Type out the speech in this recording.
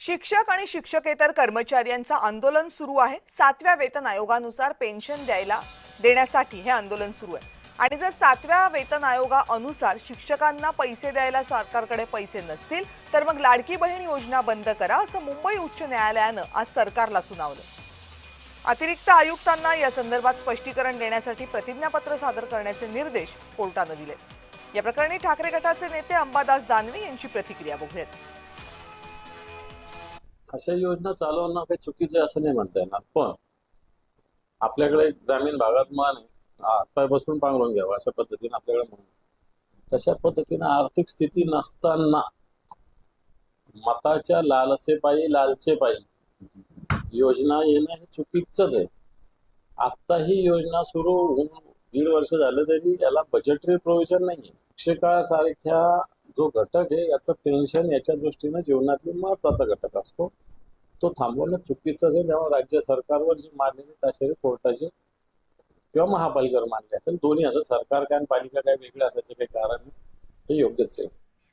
शिक्षक आणि शिक्षकेतर कर्मचाऱ्यांचं आंदोलन सुरू आहे। 7व्या वेतन आयोगानुसार पेन्शन देण्यासाठी हे आंदोलन सुरू आहे। आणि जर 7व्या वेतन आयोगानुसार शिक्षकांना पैसे द्यायला सरकारकडे पैसे नसतील तर मग लाडकी बहीण योजना बंद करा असं मुंबई उच्च न्यायालयानं आज सरकारला सुनावलं। अतिरिक्त आयुक्तांना या संदर्भात स्पष्टीकरण देण्यासाठी प्रतिज्ञापत्र सादर करण्याचे निर्देश कोर्टाने दिले। या प्रकरणी ठाकरे गटाचे नेते अंबादास दानवे यांची प्रतिक्रिया बघूयात। अशा योजना चालवणं काही चुकीचं असं नाही म्हणता येणार, पण आपल्याकडे ग्रामीण भागात मान आतापासून पांघरून घ्यावं अशा पद्धतीने आपल्याकडे म्हणून तशा पद्धतीने आर्थिक स्थिती नसताना मताच्या लालचेपायी योजना येणं हे चुकीचंच आहे। आता ही योजना सुरू होऊन 1.5 वर्ष झालं तरी याला बजेटरी प्रोव्हिजन नाहीये। शिक्षकासारख्या जो घटक आहे याचं पेन्शन याच्या दृष्टीने जीवनातली महत्वाचा घटक असतो, तो थांबवणं चुकीचं आहे। तेव्हा राज्य सरकारवर जी मान्यता असेल कोर्टाची किंवा महापालिकेवर मान्य असेल, दोन्ही असं सरकार काय आणि पालिका काय वेगळं असायचं काही कारण नाही, हे योग्यच आहे।